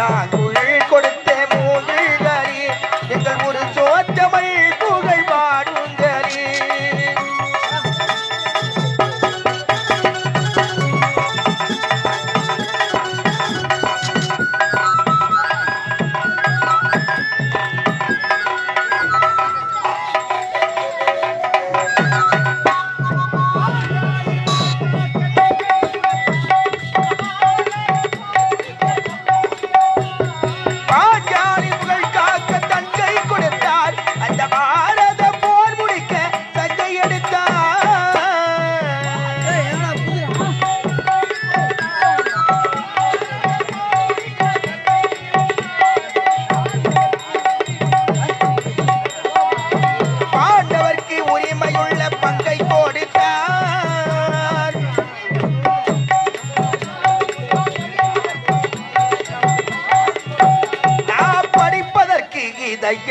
புல்லாங்குழல் கொடுத்த மூங்கில்களே எங்கள் ஒரு சோற்றமை புகழ் பாடுங்களே.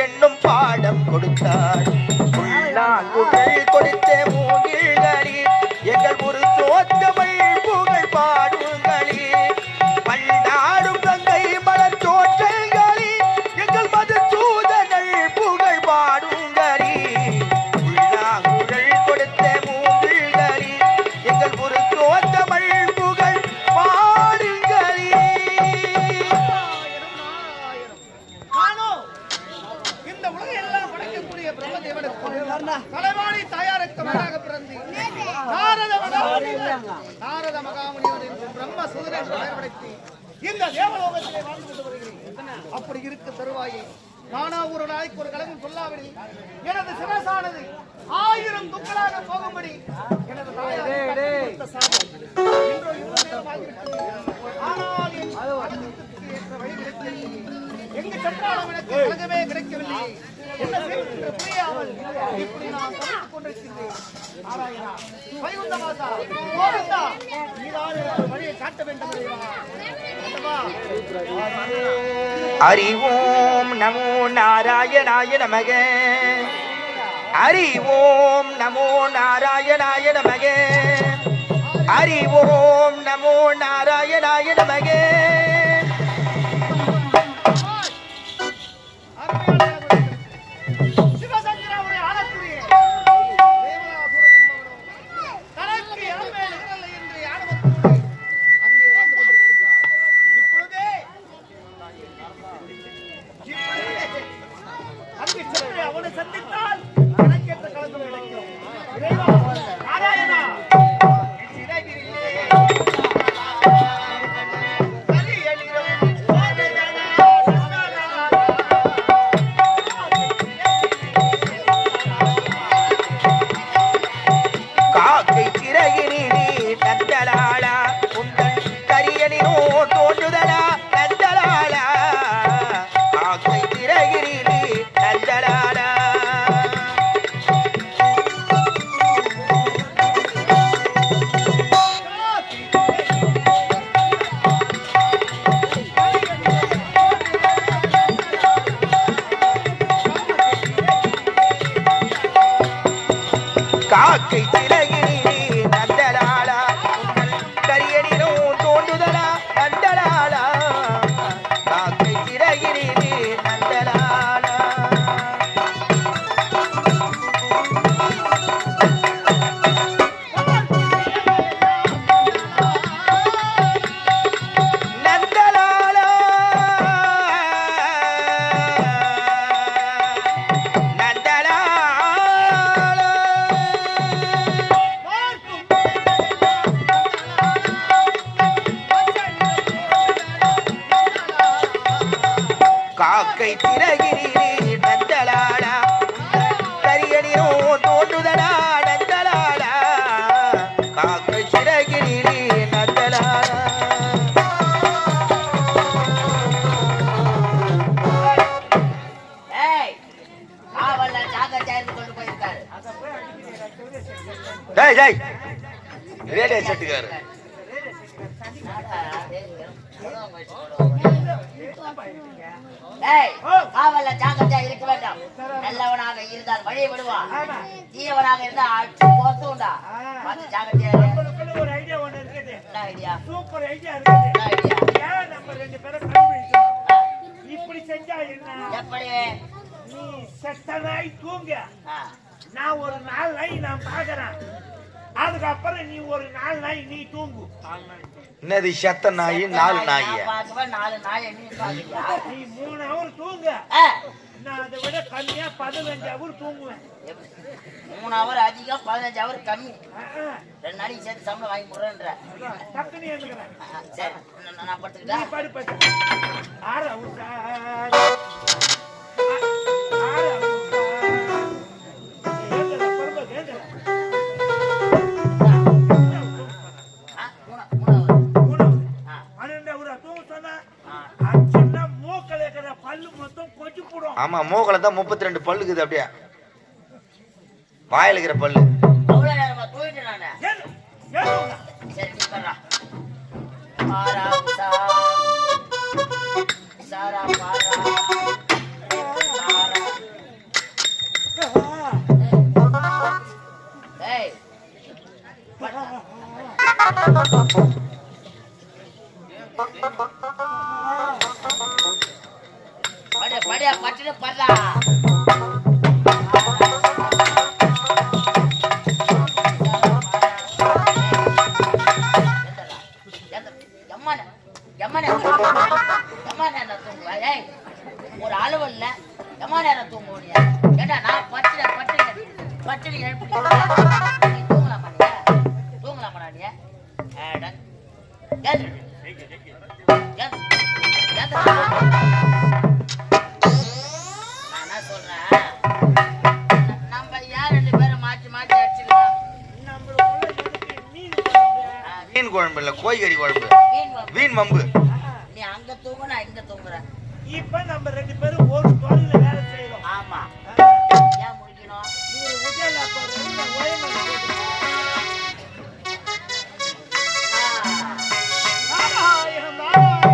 என்னும் பாடம் கொடுத்தார். புல்லாங்குழல் கொடுத்த மூங்கில்களே எங்கள் ஒரு சோற்றமை புகழ் பாடுங்களே. பண்டாடும் கங்கை மலர் தோற்றங்களே எங்கள் மதுசூதனல் புகழ் பாடுங்களே. புல்லாங்குழல் கொடுத்த மூங்கில்களே எங்கள் ஒரு சோற்றமை புகழ் பாடுங்களே. தலைவாணி தாயாருக்கு மகனாக பிறந்து நாரத மகாமுனிவர் என்றும் பிரம்ம சூதரன் பெயர்படுத்தி இந்த தேவலோகத்திலே வாழ்ந்து கொண்டு வருகிறேன். அப்படி இருக்க தருவாயே நானா ஒரு நாளைக்கு ஒரு கலகம் சொல்லாவிடில் எனது சிரசானது 1000 துக்களாக போகும்படி எனது எங்கு சென்றாலும் எனக்கு கலகமே கிடைக்கவில்லை. என்ன செய்வது புரியாமல் இப்படி நான் தவித்துக் கொண்டிருக்கின்றேன். நாராயணா, வைகுண்டமாதா, கோவிந்தா, நீதான் எனக்கு வழியை காட்ட வேண்டும். ஹரி ஓம் நமோ நாராயணாய நமக. ஹரி ஓம் நமோ நாராயணாய நமக. ஹரி ஓம் நமோ நாராயணாய நமக. காக்கை சிறகினிலே நந்தலாலா கரியனினோ தோன்றுதலா நந்தலாலா. காக்கை சிறகினிலே நந்தலாலா. நந்தலாலா காக்கை திரகிரிலே நந்தலாலா கரியனினோ தோன்றுதலா நந்தலாலா. காக்கை திரகிரிலே நந்தலாலா. ரேடியோ செட்டுக்காரு காவல்ல ஜாக்கிரதையா இருக்க வேண்டாம். நல்லவனாக இருந்தால் வழியை விடுவான், தீயவனாக இருந்தால் அடிச்சு போத்துண்டா. பார்த்து ஜாக்கிரதையா ஒரு ஐடியா ஒண்ணு இருக்குது. என்ன ஐடியா? சூப்பர் ஐடியா இருக்குது. என்ன ஐடியா? நம்ம 2 பேரும் கண்டுபிடிக்கணும். செஞ்சா என்ன? எப்படி? நீ செத்த நாய் தூங்க, ஆ, நான் ஒரு 4 நாய் நான் பாக்குறேன். அதுக்கப்புறம் நீ ஒரு 4 நாய் நீ தூங்கு. என்னது செத்த நாய் 4 நாய்? நான் பார்க்கவே 4 நாய் நீ பாக்குறியா? நீ 3 ஹவர் தூங்க, ஆ, நான் அதை விட கம்மியா 15 ஹவர் தூங்குவேன். 3 ஹவர் அதிகம், 15 ஹவர் கம்மி. ஆ, 2 நாளைக்கு சேர்த்து சம்பளம் வாங்கி போடுறேன்ற. டக்குன்னு எழுந்துக்கிறேன். சரி, நான் நீ படுத்துக்கிட்டா? படுப்ப. ஆற உசார். ஆற உசார். ஏங்கல படுப்ப ஏங்கல. ஆ, 3 ஹவர். 3 ஆ, 12 ஹவர் தூங்க சொன்னா ஆ. அச்சனா மூக்கல இருக்கிற பல்லு மொத்தம் கொச்சு போடும். ஆமா, மூக்கல தான் 32 பல்லுக்குது. அப்படியே வாயில இருக்கிற பல்லு. அவ்வளவு நேரமா தூங்கிட்டு நானு. ஏன் ஏன் சரி, நீ பண்றா. பாரா உஷா, சாரா பாரா, பாரா. ஏய், படியா பட்டுன்னு படுறா. ஒரு அளவு இல்ல, எம்மா நேரம் தூங்க முடியாது. ஏன்னா நான் பட்டினி எழுப்பி தூங்கலாம் பண்ணியா? தூங்கலாம் பண்ணாடிய நான் என்ன சொல்றேன், நம்ம ஏன் 2 பேரும் மாற்றி மாற்றி அடிச்சுக்கலாம்? மீன் குழம்பு இல்ல, கோழிக்கறி குழம்பு. மீன் வம்பு. மீன் மம்பு. நீ அங்க தூங்க, நான் இங்க தூங்குறேன். இப்ப நம்ம 2 பேரும் ஒரு தொழில வேலை செய்யறோம். ஆமா, ஏன் முடிக்கணும்? நீ உஜல போறீங்க ஓயமல நாராயண நாராயண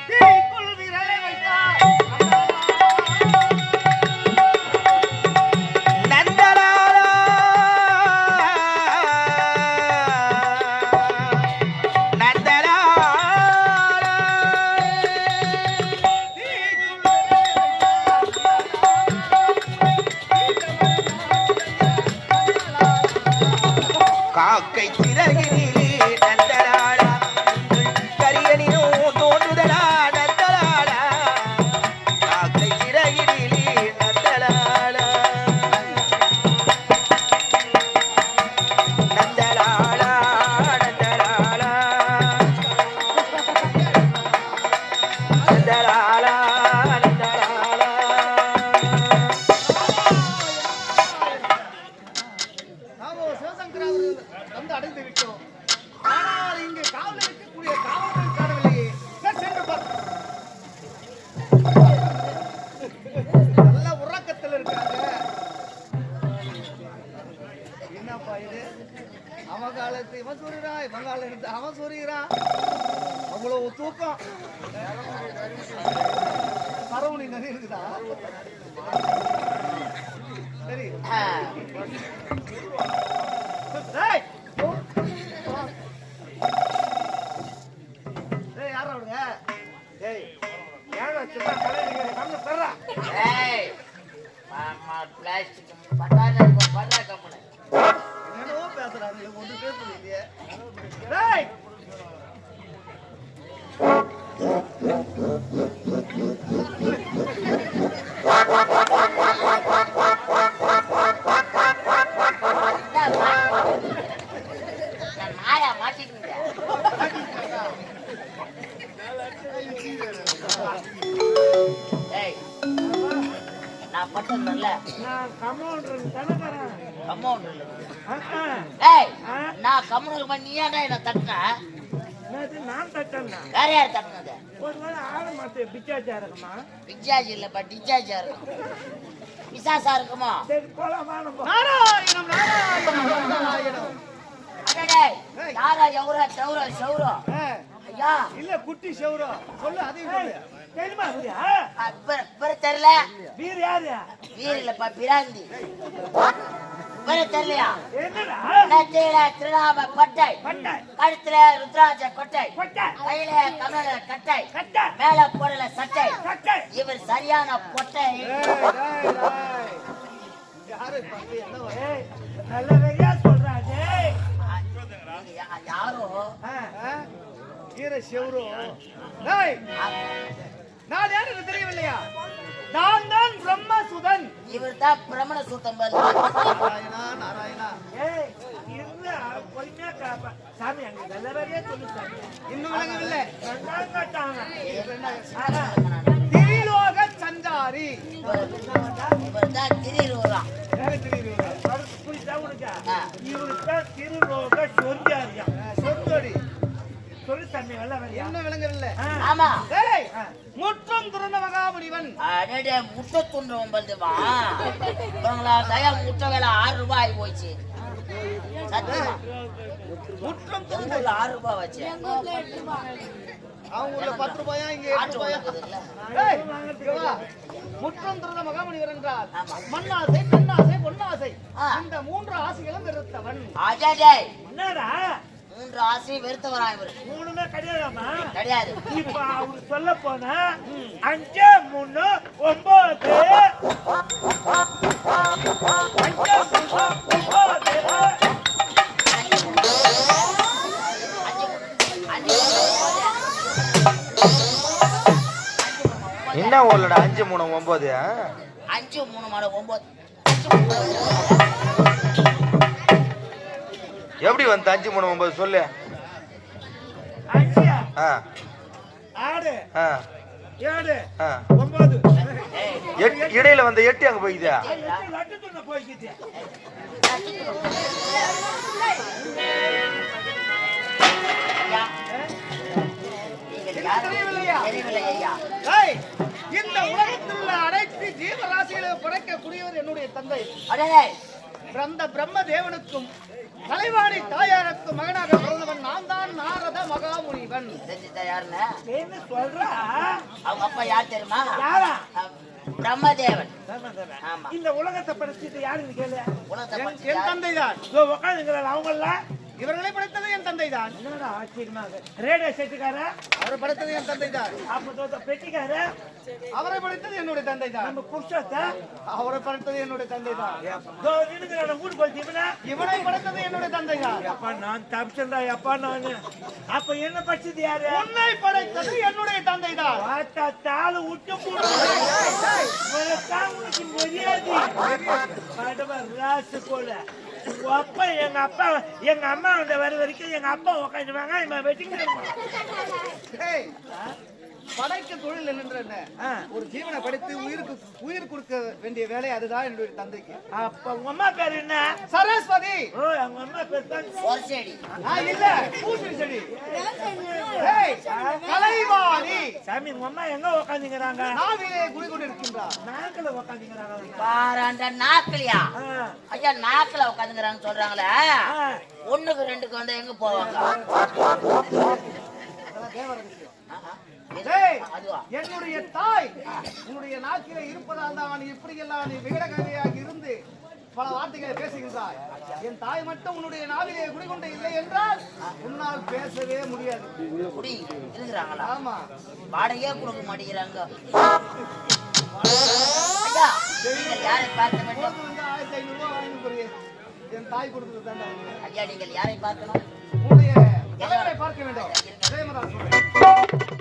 தீக்குள் விரலை வைத்தார். நந்தலாலா நந்தலாலா காக்கை சிறகிரிலே நந்தலாலா கரியனிலும் தோன்றுதலா நந்தலாலா காக்கை சிறகிரிலே நந்தலாலா நந்தலாலா நந்தலாலா நந்தலாலா நந்தலாலா. நாமோ சிவசங்கரா வந்து அடைந்து விட்டோம். ஆனால் இங்கு காவல் இருக்கக்கூடிய காவலர்கள் காணவில்லையே. சரி, சென்று பார்ப்போம். நல்ல உறக்கத்தில் இருக்காங்க. என்னப்பா இது? அவன் காலத்து இவன் சொல்றான், இவன் காலம் எடுத்து அவன் சொல்றான். அவ்வளவு தூக்கம். சரவணி நிறைய இருக்குதா? சரி. டேய். டேய், யாரா அவனுங்க? டேய் ஏன் சின்ன கலைஞர் நம்ம பெறா. ஏய், மாமா பிளாஸ்டிக் பட்டால பட்டா கம்பெனி. என்னவோ பேசுறாரு, ஒன்று பேசுறது இல்லையே. டேய் நான் மாயா மாட்டிக்கிட்டேன். ஏய், நான் பட்டதுல நான் கமௌண்டர் தனகறேன். அமௌண்ட் ஆ ஏய், நான் கம்முனு பண்ணி நீ ஏன்டா என்ன தட்டின? நேத்து நான் தட்டேன்னா வேற யார் தட்டினது? ஒருவேளை ஆள மாத்தே பிச்சாச்சா இருக்குமா? பிச்சாஜி இல்லப்பா, டிச்சாஜா இருக்கும். பிசாசா இருக்குமா? சரி போலாமா நம்ம? நாராயணம் நாராயணம் நாராயணம். அடடே, யாரா எவரா சௌரா சௌரா? ஐயா, இல்ல குட்டி செவரம் சொல்லு, அதையும் சொல்லு. தெரியுமா அப்படியா? பேர் தெரியல. வீர் யாரு? வீர் இல்லப்பா, பிராந்தி. பேர் தெரியலையா? என்னடா நெத்தியில திருநாம பட்டை, பட்டை கழுத்துல ருத்ராஜ கொட்டை, கொட்டை கையில கமல கட்டை, கட்டை மேல போடல சட்டை. கட்டை இவர் சரியான பொட்டை. யாரு பார்த்து என்ன ஏய், நல்லபடியா சொல்றாங்க. யாரோ ஈர செவரோ நான் யாரு எனக்கு தெரியவில்லையா? நான் தான் பிரம்மசுதன். இவர் தான் பிரமண சூத்தம் பாரு. நாராயணா நாராயணா. ஏய், இருங்க, பொறுமையா காப்பா. சாமி, அங்க நல்லபடியா சொல்லு சாமி. இன்னும் விளங்கவில்லை. ரெண்டாம் கட்டாங்க. திரிலோக சஞ்சாரி. இவர் தான் திரிரூராம். கருத்து புரியுதா உனக்கு? ஆ. இவருக்கு தான் திருலோக சொர்க்காரியம். சொந்தோடி சொல்லு சாமி, நல்லபடியா. என்ன விளங்கவில்லை? ஆமா. ஏய், முற்றும் துறந்த மகாமுனிவன். அடடே, முட்டை துண்டுவன் பந்துமா. இவங்களா தயா முட்டை வேலை 6 ரூபாய் ஆகி போச்சு. சத்தியமா முற்றும் எங்க ஊர்ல 6 ரூபாய் வச்சு. அவங்க ஊர்ல 10 ரூபாயா, இங்க 8 ஆட்டு ரூபாயா? இருக்குதுல்ல. ஏய், இங்க வா. முற்றும் துறந்த மகாமுனிவர் என்றால் ஆமா. மண்ணாசை, பெண்ணாசை, பொன்னாசை, ஆ. இந்த 3 ஆசைகளும் வெறுத்தவன். அடடே, என்னடா 3 ஆசை வெறுத்தவரா இவர். மூணுமே கிடையாதாமா? கிடையாது. இப்ப அவரு சொல்ல போனா 5 3 9 என்ன ஊர்லடா 5 3 9? 5 3 மாட 9. எப்படி வந்து 5 3 9 சொல்லு? 5 ஆ 6 ஆ 7 ஆ 9 இடையில வந்து 8 அங்க போய்க்குதா? லட்டு துண்ண போய்க்கிட்டு. தெரியவில்லையா? தெரியவில்லை ஐயா. ஏய், இந்த உலகத்தில் உள்ள அனைத்து ஜீவராசிகளை படைக்கக்கூடியவர் என்னுடைய தந்தை. அடடே, பிரம்ம தேவனுக்கும் கலைவாணி தாயாருக்கும் மகனாக பிறந்தவன் நான் தான் நாரத மகாமுனிவன். தெரிஞ்சுதா யாருன்னு? என்ன சொல்றா? அவங்க அப்பா யார் தெரியுமா? யாரா? பிரம்மதேவன். ஆமா. இந்த உலகத்தை படைச்சது யாருன்னு கேளு. உலகத்தை என் படைச்சது தந்தை தான். உட்காந்துங்கிறாள் அவங்கள. இவர்களை படைத்தது என் தந்தை தான். என்னடா ஆச்சரியமாக ரேடியோ செட்டுக்கார, அவரை படைத்தது என் தந்தை தான். அப்ப பெட்டிக்கார, அவரை படைத்தது என்னுடைய தந்தை தான். நம்ம புருஷத்தை அவரை படைத்தது என்னுடைய தந்தை தான். வீடு போச்சு இவனா. இவனை படைத்தது என்னுடைய தந்தை தான். அப்பா நான் தப்பிச்சா அப்பா நானு. அப்ப என்ன படிச்சது யாரு? உன்னை படைத்தது என்னுடைய தந்தை தான். பார்த்தா தாளு விட்டு போடு. உனக்கு மரியாதை ராசு போல. அப்பா எங்க அம்மா வந்த வர வரைக்கும் எங்க அப்பா உட்காந்துவாங்க. இவன் வெட்டிங்க ஏய், படைக்க தொழில் என்னன்ற என்ன? ஒரு ஜீவனை படைத்து உயிர் கொடுக்க வேண்டிய வேலை அதுதான் என்னுடைய தந்தைக்கு. அப்ப உங்க அம்மா பேர் என்ன? சரஸ்வதி. ஓ, அவங்க அம்மா பேர் தான் ஒரு செடி. இல்ல, பூசணி செடி. ஏய், கலைவாணி. சாமி, உங்க அம்மா எங்க உட்காந்துங்கிறாங்க? நாவிலே குடிகொண்டு இருக்கின்றார். நாக்கில உட்காந்துங்கிறாங்க. பாராண்ட நாக்கலையா? ஐயா, நாக்கில உட்காந்துங்கிறான்னு சொல்றாங்களே. 1க்கு 2க்கு வந்து எங்க போவாங்க? ஏய், அதுவா? என்னுடைய தாய் உன்னுடைய நாக்கிலே இருப்பதால் தான் இப்படி எல்லாம் நீ விகடகவியாக இருந்து பல வார்த்தைகளை பேசுகின்றாய். என் தாய் மட்டும் உன்னுடைய நாவிலே குடிகொண்டு இல்லை என்றால் உன்னால் பேசவே முடியாது. குடி இருக்கிறாங்களா? ஆமா, வாடகையே கொடுக்க மாட்டேங்கிறாங்க. ஐயா, நீங்கள் யாரை பார்க்க வேண்டும்? 1500 ரூபாய் வாங்கி என் தாய் கொடுத்தது தானே. ஐயா, நீங்கள் யாரை பார்க்கணும்? உன்னுடைய தலைவரை பார்க்க வேண்டும். ஜெயமதா சொல்றேன்.